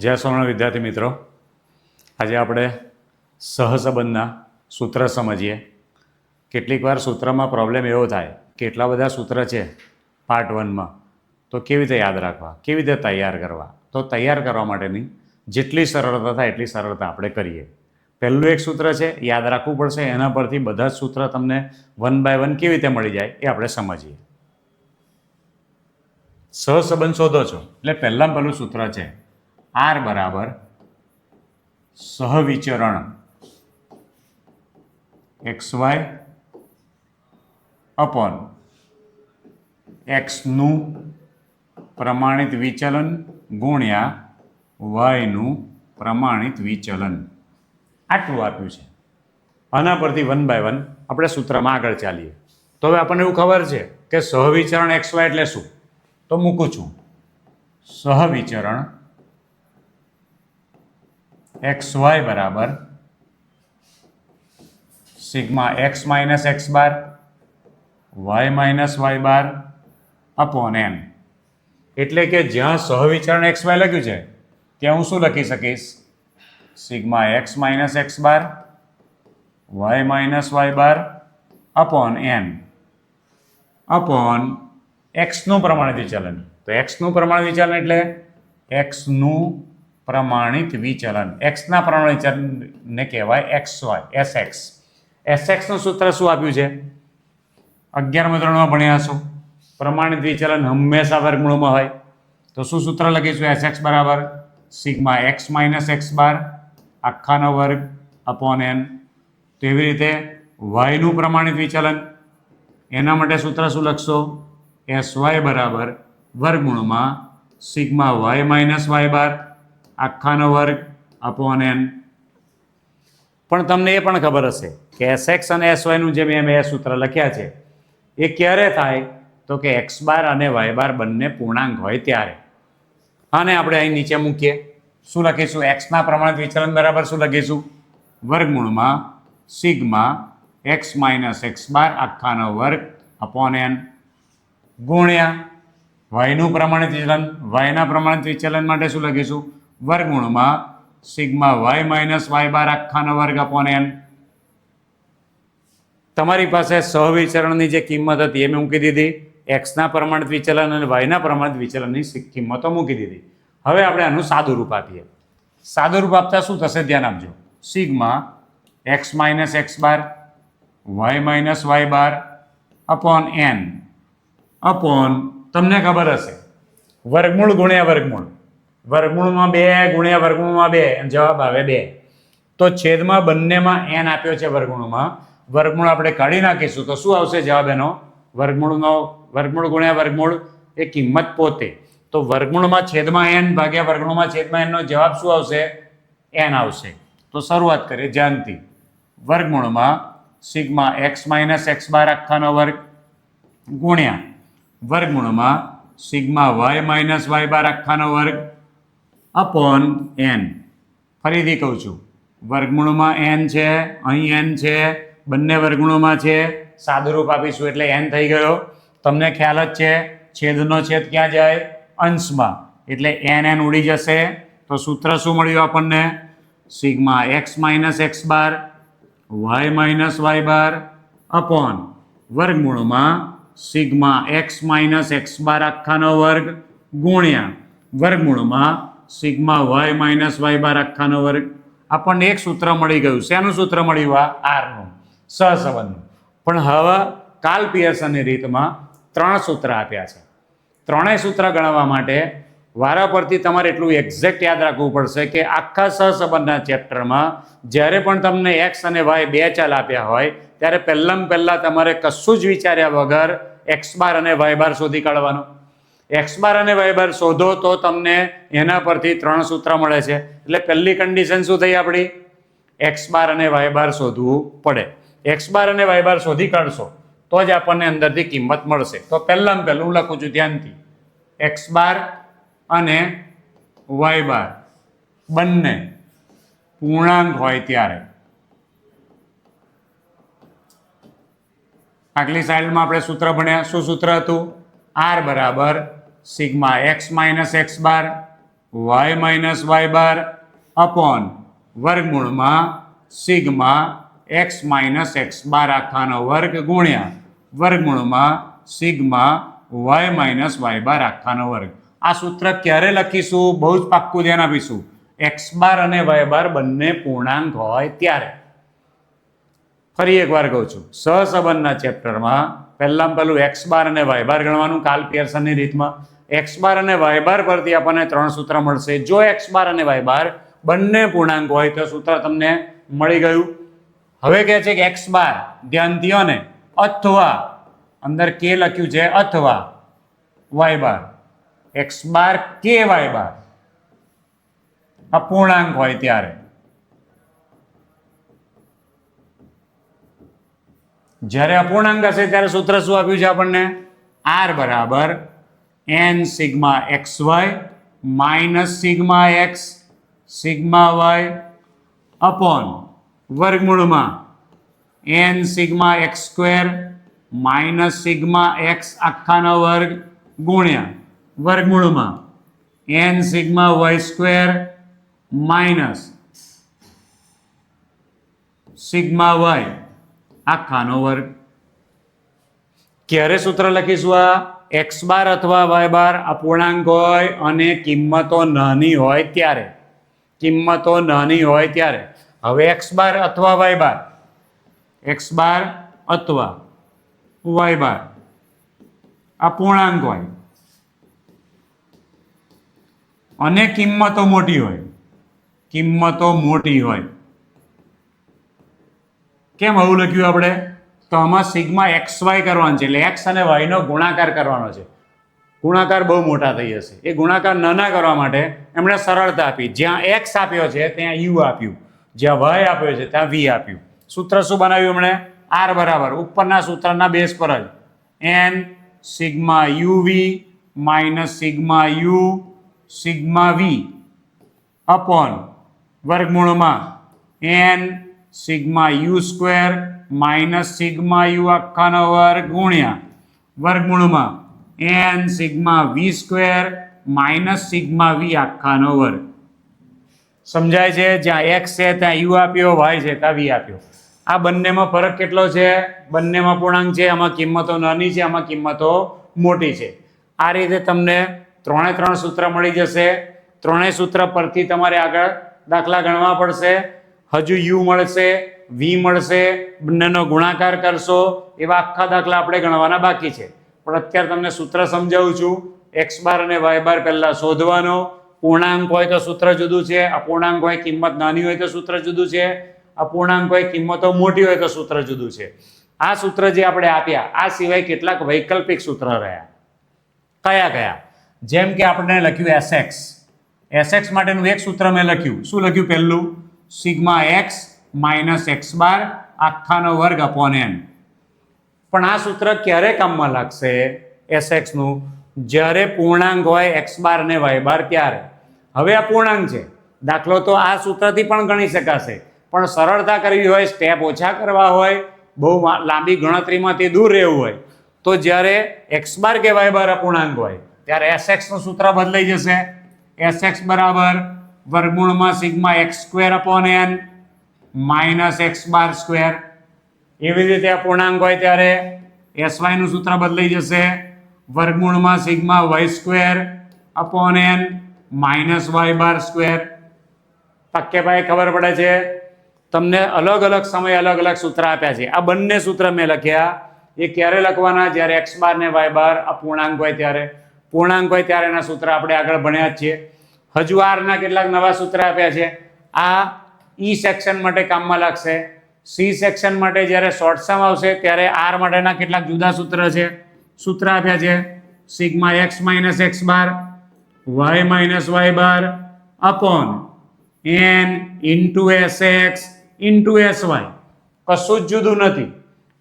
જય સોનાના વિદ્યાર્થી મિત્રો, આજે આપણે સહસંબંધના સૂત્ર સમજીએ. કેટલીક વાર સૂત્રમાં પ્રોબ્લેમ એવો થાય કે એટલા બધા સૂત્ર છે પાર્ટ 1માં, તો કેવી રીતે યાદ રાખવા, કેવી રીતે તૈયાર કરવા. તો તૈયાર કરવા માટેની જેટલી સરળતા થાય એટલી સરળતા આપણે કરીએ. પહેલું એક સૂત્ર છે, યાદ રાખવું પડશે. એના પરથી બધા જ સૂત્ર તમને 1 by 1 કેવી રીતે મળી જાય એ આપણે સમજીએ. સહસંબંધ શોધો છો એટલે પહેલું સૂત્ર છે R બરાબર સહવિચરણ XY અપોન Xનું પ્રમાણિત વિચલન ગુણ્યા Yનું પ્રમાણિત વિચલન. આટલું આપ્યું છે. આના પરથી 1 by 1 આપણે સૂત્રમાં આગળ ચાલીએ. તો હવે આપણને એવું ખબર છે કે સહવિચરણ XY એટલે શું. તો મૂકું છું, સહવિચરણ XY બરાબર સિગ્મા x માઇનસ x બાર y માઇનસ y બાર અપોન n. એટલે કે જ્યાં સહવિચરણ XY લખ્યું છે ત્યાં હું શું લખી શકીશ? સિગ્મા x માઇનસ x બાર y માઇનસ y બાર અપોન n અપોન xનું પ્રમાણિત વિચલન. તો xનું પ્રમાણિત વિચલન એટલે xનું પ્રમાણિત વિચલન. xના પ્રમાણિત વિચલનને કહેવાય XY, SX. SXનું સૂત્ર શું આપ્યું છે? 11મા ધોરણમાં ભણ્યા છો. પ્રમાણિત વિચલન હંમેશા વર્ગમૂળમાં હોય. તો શું સૂત્ર લખીશું? SX બરાબર સિગ્મા x માઇનસ x બાર આખાનો વર્ગ અપોન n. તેવી રીતે yનું પ્રમાણિત વિચલન, એના માટે સૂત્ર શું લખશો? SY બરાબર વર્ગમૂળમાં સિગ્મા y માઇનસ y બાર આખાનો વર્ગ અપોન n. પણ તમને એ પણ ખબર હશે કે SX અને SYનું જે મેં બે સૂત્ર લખ્યા છે એ ક્યારે થાય? તો કે x બાર અને y બાર બંને પૂર્ણાંક હોય ત્યારે. આને આપણે અહીં નીચે મૂકીએ. શું લખીશું? xના પ્રમાણિત વિચલન બરાબર શું લખીશું? વર્ગમૂળમાં સિગ્મા x માઇનસ x બાર આખાનો વર્ગ અપોન n ગુણ્યા yનું પ્રમાણિત વિચલન. yના પ્રમાણિત વિચલન માટે શું લખીશું? વર્ગમૂળમાં સિગ્મા y માઇનસ y બાર આખાનો વર્ગ અપોન n. તમારી પાસે સહવિચરણની જે કિંમત હતી એ મેં મૂકી દીધી. xના પ્રમાણિત વિચલન અને yના પ્રમાણિત વિચલનની કિંમતો મૂકી દીધી. હવે આપણે આનું સાદું રૂપ આપીએ. સાદું રૂપ આપતા શું થશે? ધ્યાન આપજો. સિગ્મા x માઇનસ x બાર y માઇનસ y બાર અપોન n અપોન, તમને ખબર હશે, વર્ગમૂળ ગુણ્યા વર્ગમૂળ. વર્ગમૂળમાં 2 ગુણ્યા વર્ગમૂળમાં 2, જવાબ આવે 2. તો છેદમાં બંનેમાં n આપ્યો છે વર્ગમૂળમાં. વર્ગમૂળ આપણે કાઢી નાખીશું તો શું આવશે જવાબ એનો? વર્ગમૂળ ગુણ્યા વર્ગમૂળ એ કિંમત પોતે. તો વર્ગમૂળમાં છેદમાં n ભાગ્યા વર્ગમૂળમાં છેદમાં n નો જવાબ શું આવશે? n આવશે. તો શરૂઆત કરીએ ધ્યાનથી. વર્ગમૂળમાં સિગ્મા x માઇનસ x બાર આખાનો વર્ગ ગુણ્યા વર્ગમૂળમાં સિગ્મા y માઇનસ y બાર આખાનો વર્ગ અપોન n. ફરીથી કહું છું, વર્ગમૂળમાં n છે, અહીં n છે, બંને વર્ગમૂળમાં છે. સાદું રૂપ આપીશું એટલે n થઈ ગયો. તમને ખ્યાલ જ છે છેદનો છેદ ક્યાં જાય? અંશમાં. એટલે n ઉડી જશે. તો સૂત્ર શું મળ્યું આપણને? સિગ્મા x માઇનસ x બાર y માઇનસ y બાર અપોન વર્ગમૂળમાં સિગ્મા x માઇનસ x બાર આખાનો વર્ગ ગુણ્યા વર્ગમૂળમાં સિગ્મા y માઇનસ y બાર આખાનો વર્ગ. આપણને એક સૂત્ર મળી ગયું. શેનું સૂત્ર મળ્યું? આ R નું, સહસંબંધનું. પણ હવે કાર્લ પિયર્સનની રીતમાં 3 સૂત્ર આપ્યા છે. ત્રણેય સૂત્ર ગણવા માટે વારા પરથી તમારે એટલું એક્ઝેક્ટ યાદ રાખવું પડશે કે આખા સહસંબંધના ચેપ્ટરમાં જ્યારે પણ તમને x અને y બે ચાલ આપ્યા હોય ત્યારે પહેલાં તમારે કશું જ વિચાર્યા વગર x બાર અને y બાર શોધી કાઢવાનો. x બાર અને y બાર શોધો તો તમને એના પરથી 3 સૂત્ર મળે છે. એટલે પહેલી કન્ડિશન શું થઈ આપણી? x બાર અને y બાર શોધવું પડે. x બાર અને y બાર શોધી કાઢશો તો જ આપણને અંદરથી કિંમત મળશે. તો પહેલું હું લખું છું ધ્યાનથી. x બાર અને y બાર બંને પૂર્ણાંક હોય ત્યારે. આગલી સાઈડમાં આપણે સૂત્ર ભણ્યા. શું સૂત્ર હતું? R બરાબર સિગ્મા x માઇનસ x બાર y minus y bar upon વર્ગમૂળમાં સિગ્મા એક્સ માઇનસ એક્સ બાર આખાનો વર્ગ ગુણ્યા વર્ગમૂળમાં સિગ્મા વાય માઇનસ વાય બાર આખાનો વર્ગ. આ સૂત્ર ક્યારે લખીશું? બહુ જ પાક્કું ધ્યાન આપીશું. એક્સ બાર અને વાય બાર બંને પૂર્ણાંક હોય ત્યારે. ફરી એકવાર કહું છું, સહસંબંધના ચેપ્ટરમાં પહેલું એક્સ બાર અને વાય બાર ગણવાનું કાલ પિયર્સનની રીતમાં. એક્સ બાર અને વાય બાર પરથી આપણને 3 સૂત્ર મળશે. જો એક્સ બાર અને વાય બાર બંને પૂર્ણાંક હોય તો સૂત્ર તમને મળી ગયું. હવે કહે છે કે એક્સ બાર ધ્યાનથી અને અથવા અંદર કે લખ્યું છે અથવા વાય બાર એક્સ બાર કે વાય બાર અપૂર્ણાંક હોય ત્યારે. જ્યારે અપૂર્ણાંક હશે ત્યારે સૂત્ર શું આપ્યું છે આપણને? આર બરાબર n sigma x y minus sigma x sigma y upon વર્ગમૂળમાં n sigma x square minus sigma x આખાનો વર્ગ ગુણ્યા વર્ગમૂળમાં n sigma y square minus sigma y આખાનો વર્ગ. ક્યારે સૂત્ર લખીશું? આ એક્સ બાર અથવા વાય બાર અપૂર્ણાંક હોય અને કિંમતો નાની હોય ત્યારે. કિંમતો નાની હોય ત્યારે. હવે એક્સ બાર અથવા વાય બાર એક્સ બાર અથવા વાય બાર અપૂર્ણાંક હોય અને કિંમતો મોટી હોય. કિંમતો મોટી હોય. કેમ આવું લખ્યું આપણે? તો આમાં સિગ્મા એક્સ વાય કરવાનું છે, એટલે એક્સ અને વાયનો ગુણાકાર કરવાનો છે. ગુણાકાર બહુ મોટા થઈ જશે. એ ગુણાકાર નાના કરવા માટે એમણે સરળતા આપી. જ્યાં એક્સ આપ્યો છે ત્યાં યુ આપ્યું, જ્યાં વાય આપ્યો છે ત્યાં વી આપ્યું. સૂત્ર શું બનાવ્યું એમણે? આર બરાબર ઉપરના સૂત્રના બેઝ પર જ n sigma u v minus sigma u sigma v upon વર્ગમૂળમાં n sigma u square minus sigma u આખાનો વર્ગ ગુણ્યા વર્ગમૂળમાં n sigma v square minus sigma v આખાનો વર્ગ. સમજાય છે? જ્યાં એક્સ છે ત્યાં યુ આપ્યો, વાય છે ત્યાં વી આપ્યો. આ બંનેમાં ફરક કેટલો છે? બંનેમાં પૂર્ણાંક છે. આમાં કિંમતો નાની છે, આમાં કિંમતો મોટી છે. આ રીતે તમને 3 સૂત્ર મળી જશે. 3 સૂત્ર પરથી તમારે આગળ દાખલા ગણવા પડશે. હજુ યુ મળશે, વી મળશે, બંનેનો ગુણાકાર કરશો એવા આખા દાખલા આપણે ગણવાના બાકી છે. પણ અત્યારે તમને સૂત્ર સમજાવું છું. એક્સ બાર અને વાય બાર પહેલા શોધવાનો. પૂર્ણાંક હોય તો સૂત્ર જુદું છે, અપૂર્ણાંક હોય કિંમત નાની હોય તો સૂત્ર જુદું છે, અપૂર્ણાંક હોય કિંમતો મોટી હોય તો સૂત્ર જુદું છે. આ સૂત્ર જે આપણે આપ્યા આ સિવાય કેટલાક વૈકલ્પિક સૂત્ર રહ્યા. કયા કયા? જેમ કે આપણે લખ્યું એસએક્સ. એસએક્સ માટેનું એક સૂત્ર મેં લખ્યું. શું લખ્યું? પહેલું સિગ્મા એક્સ માઇનસ એક્સ બાર આખાનો વર્ગ અપોન એન. પણ આ સૂત્ર ક્યારે કામમાં લાગશે એસએક્સનું? જ્યારે પૂર્ણાંક હોય એક્સ બાર અને વાય બાર ત્યારે. હવે આ પૂર્ણાંક છે, દાખલો તો આ સૂત્રથી પણ ગણી શકાશે, પણ સરળતા કરવી હોય, સ્ટેપ ઓછા કરવા હોય, બહુ લાંબી ગણતરીમાંથી દૂર રહેવું હોય તો જ્યારે એક્સ બાર કે વાય બાર અપૂર્ણાંક હોય ત્યારે એસએક્સનું સૂત્ર બદલાઈ જશે. એસએક્સ બરાબર વર્ગમૂળમાં sigma x square upon n minus x bar square. એવી રીતે અપૂર્ણાંક હોય ત્યારે એસવાયનું સૂત્ર બદલાઈ જશે. વર્ગમૂળમાં sigma y square upon n minus y bar square. પાક્કે પાયે ખબર પડે છે? તમને અલગ અલગ સમયે અલગ અલગ સૂત્ર આપ્યા છે. આ બંને સૂત્ર મેં લખ્યા. એ ક્યારે લખવાના? જ્યારે એક્સ બાર ને વાય બાર અપૂર્ણાંક હોય ત્યારે. પૂર્ણાંક હોય ત્યારે એના સૂત્ર આપણે આગળ ભણ્યા જ છીએ. હજુ આરના કેટલાક નવા સૂત્ર આપ્યા છે. આ ઈ સેક્શન માટે કામમાં લાગશે. સી સેક્શન માટે જ્યારે શોર્ટ સમ આવશે ત્યારે આર માટેના કેટલાક જુદા સૂત્ર છે. સૂત્ર આપ્યા છે sigma x minus x bar y minus y bar upon n into s x into s y. કશું જ જુદું નથી.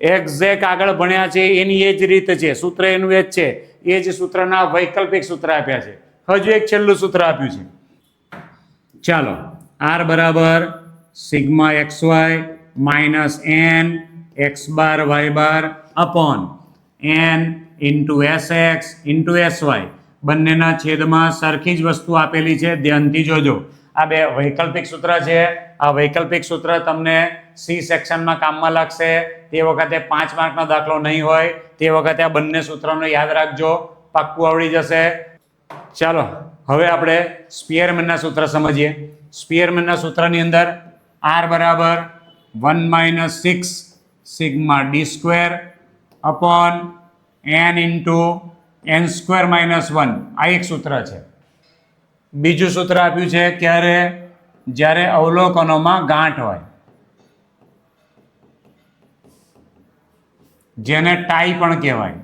એક્ઝેક્ટ આગળ ભણ્યા છે એની એ જ રીત છે. સૂત્ર એનું એ જ છે. એ જ સૂત્રના વૈકલ્પિક સૂત્ર આપ્યા છે. હજુ એક છેલ્લું સૂત્ર આપ્યું છે. ચાલો, આર બરાબર sigma x y minus n x bar y bar upon n into s x into s y. બંનેના છેદમાં સરખી જ વસ્તુ આપેલી છે, ધ્યાનથી જોજો. આ બે વૈકલ્પિક સૂત્ર છે. આ વૈકલ્પિક સૂત્ર તમને સી સેક્શનમાં કામમાં લાગશે. તે વખતે 5 માર્કનો દાખલો નહીં હોય તે વખતે આ બંને સૂત્રોને યાદ રાખજો, પાક્કું આવડી જશે. ચાલો હવે આપણે સ્પિયરમેનના સૂત્ર સમજીએ. સ્પિયરમેનના સૂત્રની અંદર r બરાબર 1 - 6 sigma D square upon n into n square minus 1 આ એક સૂત્ર છે. બીજું સૂત્ર આપ્યું છે ક્યારે? જ્યારે અવલોકનોમાં ગાંઠ હોય, જેને ટાઈ પણ કહેવાય.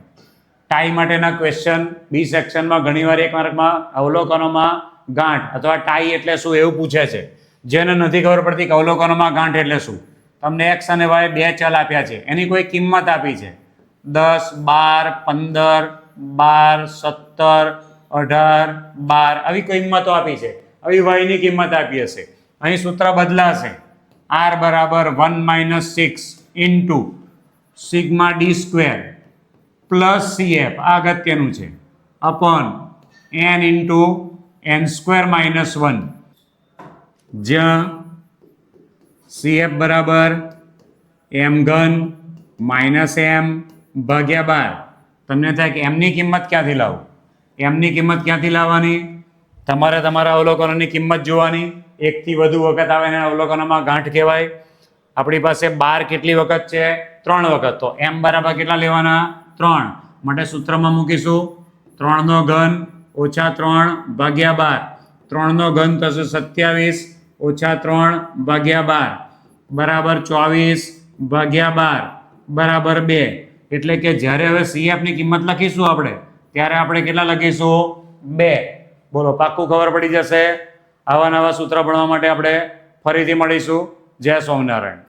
ટાઈ માટેના ક્વેશ્ચન બી સેક્શનમાં ઘણીવાર 1 માર્કમાં અવલોકનોમાં ગાંઠ અથવા ટાઈ એટલે શું એવું પૂછે છે. જેને નથી ખબર પડતી કે અવલોકનોમાં ગાંઠ એટલે શું, તમને x અને y બે ચલ આપ્યા છે, એની કોઈ કિંમત આપી છે 10, 12, 15, 12, 17, 18, 12 આવી કિંમતો આપી છે. આવી y ની કિંમત આપી હશે. અહીં સૂત્ર બદલાશે. r બરાબર 1 - 6 into sigma D square plus cf આ અગત્યનું છે upon n into n square minus 1 જ્યાં cf બરાબર m ઘન માઇનસ m ભાગ્યા 12. તમને થાય કે એમની કિંમત ક્યાંથી લાવું? એમની કિંમત ક્યાંથી લાવવાની? તમારે તમારા અવલોકનોની કિંમત જોવાની. એકથી વધુ વખત આવે ને અવલોકનોમાં ગાંઠ કહેવાય. આપણી પાસે 12 કેટલી વખત છે? 3 વખત. તો m બરાબર કેટલા લેવાના? 3. માટે સૂત્રમાં મૂકીશું 3 નો ઘન ઓછા 3 ભાગ્યા 12. 3 નો ઘન થશે 27 ઓછા 3 ભાગ્યા 12 બરાબર 24 ભાગ્યા 12 બરાબર 2. એટલે કે જ્યારે હવે CF ની કિંમત લખીશું આપણે ત્યારે આપણે કેટલા લખીશું? 2. બોલો, પાક્કું ખબર પડી જશે. આવા નવા સૂત્ર ભણવા માટે આપણે ફરીથી મળીશું. જય સ્વામિનારાયણ.